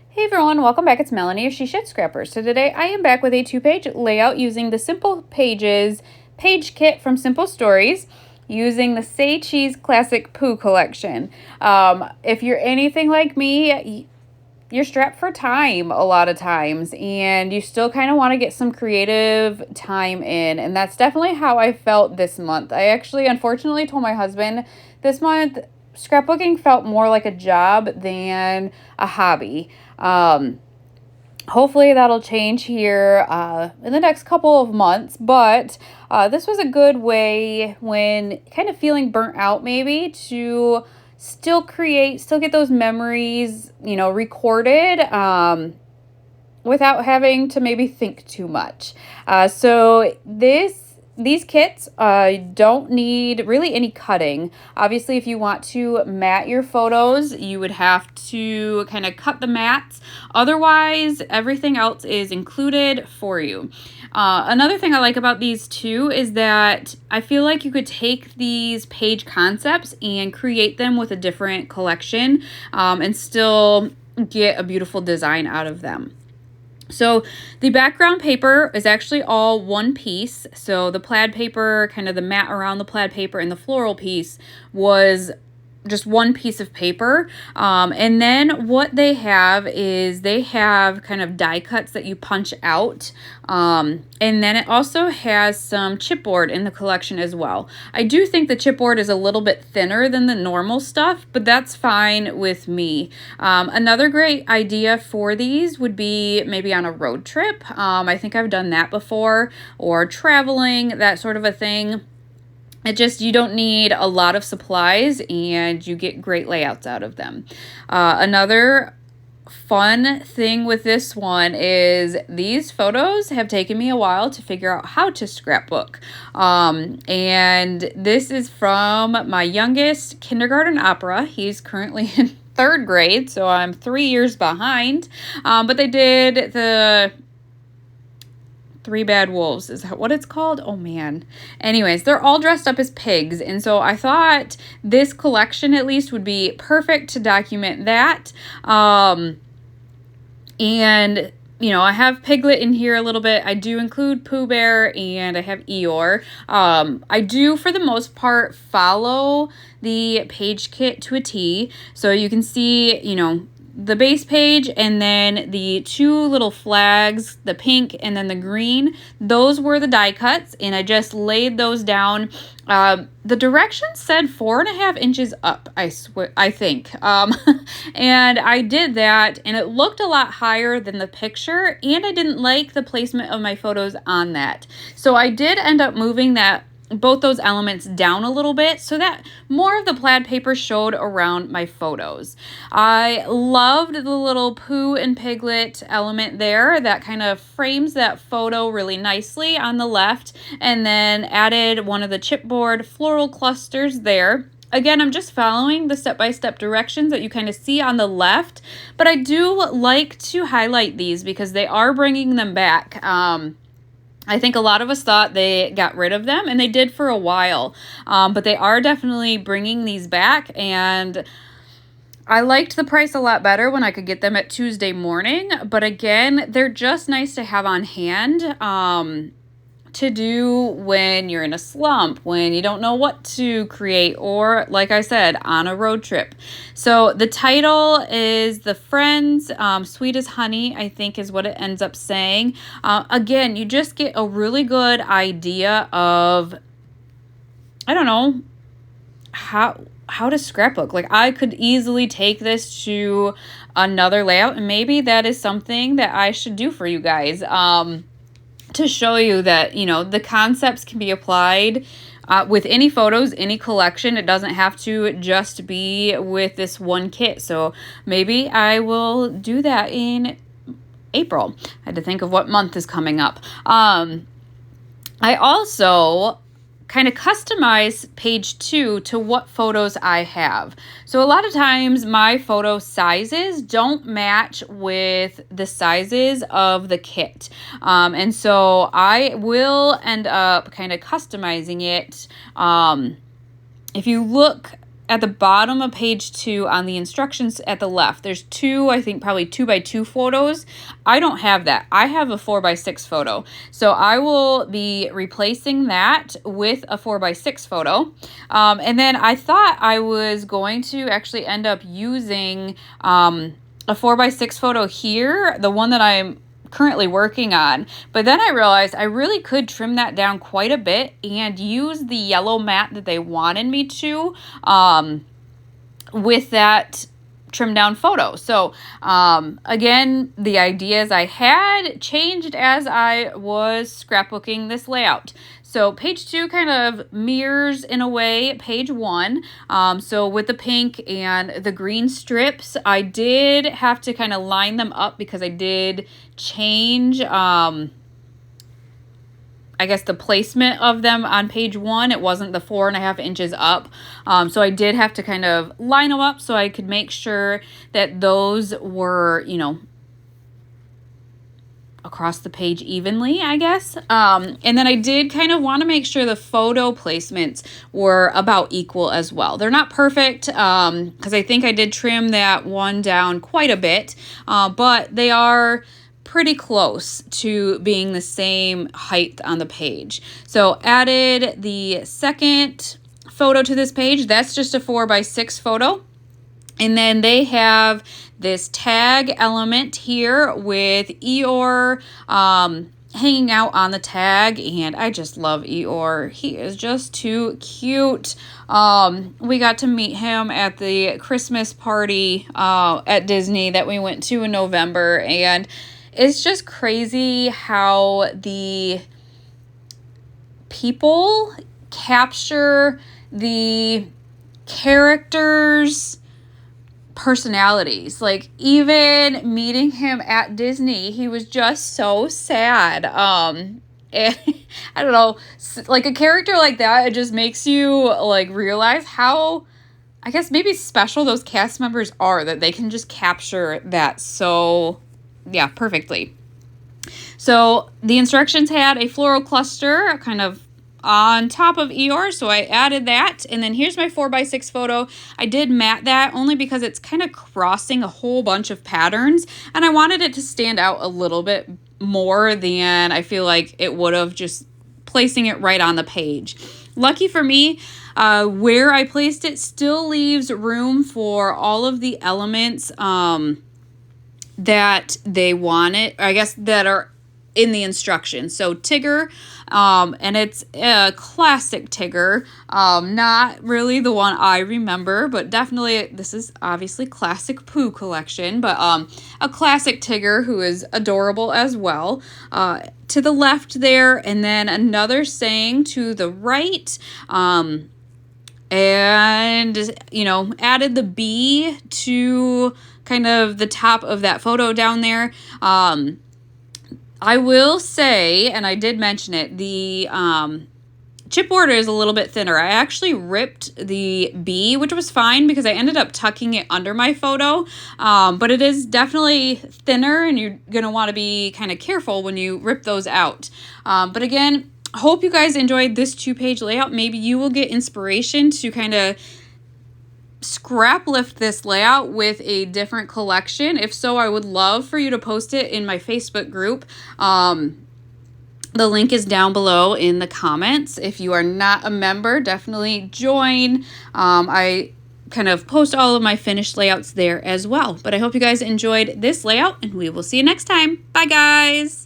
Hey everyone, welcome back. It's Melanie of She Shed Scrapper. So today I am back with a 2-page layout using the Simple Pages page kit from Simple Stories using the Say Cheese Classic Pooh collection. If you're anything like me, you're strapped for time a lot of times and you still kind of want to get some creative time in, and that's definitely how I felt this month. I actually unfortunately told my husband this month scrapbooking felt more like a job than a hobby. Hopefully that'll change here in the next couple of months, but this was a good way when kind of feeling burnt out maybe to still get those memories, recorded without having to maybe think too much. So these kits don't need really any cutting. Obviously, if you want to mat your photos, you would have to kind of cut the mats. Otherwise, everything else is included for you. Another thing I like about these too is that I feel like you could take these page concepts and create them with a different collection and still get a beautiful design out of them. So the background paper is actually all one piece. So the plaid paper, kind of the mat around the plaid paper, and the floral piece was just one piece of paper. And then what they have is they have kind of die cuts that you punch out. And then it also has some chipboard in the collection as well. I do think the chipboard is a little bit thinner than the normal stuff, but that's fine with me. Another great idea for these would be maybe on a road trip. I think I've done that before, or traveling, that sort of a thing. You don't need a lot of supplies and you get great layouts out of them. Another fun thing with this one is these photos have taken me a while to figure out how to scrapbook. And this is from my youngest kindergarten opera. He's currently in 3rd grade, so I'm 3 years behind. But they did the 3 Bad Wolves. Is that what it's called? Oh man. Anyways, they're all dressed up as pigs. And so I thought this collection at least would be perfect to document that. And I have Piglet in here a little bit. I do include Pooh Bear and I have Eeyore. I do, for the most part, follow the page kit to a T. So you can see, the base page and then the 2 little flags, the pink and then the green, those were the die cuts, and I just laid those down. The directions said 4.5 inches up, I think. And I did that, and it looked a lot higher than the picture, and I didn't like the placement of my photos on that. So I did end up moving both those elements down a little bit so that more of the plaid paper showed around my photos. I loved the little Pooh and Piglet element there that kind of frames that photo really nicely on the left, and then added one of the chipboard floral clusters there. Again, I'm just following the step-by-step directions that you kind of see on the left, but I do like to highlight these because they are bringing them back. I think a lot of us thought they got rid of them, and they did for a while, but they are definitely bringing these back, and I liked the price a lot better when I could get them at Tuesday morning, but again, they're just nice to have on hand to do when you're in a slump, when you don't know what to create, or like I said, on a road trip. So the title is The Friends, Sweet as Honey, I think is what it ends up saying. Again, you just get a really good idea of, I don't know, how to scrapbook. Like, I could easily take this to another layout, and maybe that is something that I should do for you guys. To show you that, the concepts can be applied with any photos, any collection. It doesn't have to just be with this one kit. So maybe I will do that in April. I had to think of what month is coming up. I also kind of customize page 2 to what photos I have. So a lot of times my photo sizes don't match with the sizes of the kit. And so I will end up kind of customizing it. If you look at the bottom of page 2 on the instructions at the left, there's two, I think probably 2x2 photos. I don't have that. I have a 4x6 photo. So I will be replacing that with a 4x6 photo. And then I thought I was going to actually end up using a 4x6 photo here, the one that I'm currently working on, but then I realized I really could trim that down quite a bit and use the yellow mat that they wanted me to with that trimmed down photo. So again, the ideas I had changed as I was scrapbooking this layout. So page 2 kind of mirrors in a way page 1. So with the pink and the green strips, I did have to kind of line them up because I did change I guess the placement of them on page 1. It wasn't the 4.5 inches up. So I did have to kind of line them up so I could make sure that those were, you know, across the page evenly, I guess. And then I did kind of want to make sure the photo placements were about equal as well. They're not perfect because I think I did trim that one down quite a bit, but they are pretty close to being the same height on the page. So added the second photo to this page. That's just a 4x6 photo. And then they have this tag element here with Eeyore hanging out on the tag, and I just love Eeyore. He is just too cute. We got to meet him at the Christmas party at Disney that we went to in November, and it's just crazy how the people capture the characters' personalities. Like, even meeting him at Disney, he was just so sad. And I don't know, like a character like that, it just makes you like realize how, I guess, maybe special those cast members are, that they can just capture that so, yeah, perfectly. So the instructions had a floral cluster kind of on top of Eeyore, so I added that. And then here's my 4x6 photo. I did mat that only because it's kind of crossing a whole bunch of patterns, and I wanted it to stand out a little bit more than I feel like it would have just placing it right on the page. Lucky for me, where I placed it still leaves room for all of the elements that they wanted, I guess, that are in the instructions. So Tigger, and it's a classic Tigger, not really the one I remember, but definitely this is obviously Classic Pooh collection, but a classic Tigger who is adorable as well. To the left there, and then another saying to the right, and, you know, added the bee to kind of the top of that photo down there. I will say, and I did mention it, the chipboard is a little bit thinner. I actually ripped the bee, which was fine because I ended up tucking it under my photo, but it is definitely thinner, and you're going to want to be kind of careful when you rip those out. But again, hope you guys enjoyed this 2-page layout. Maybe you will get inspiration to kind of scrap lift this layout with a different collection. If so, I would love for you to post it in my Facebook group. The link is down below in the comments. If you are not a member, definitely join. I kind of post all of my finished layouts there as well. But I hope you guys enjoyed this layout, and we will see you next time. Bye, guys.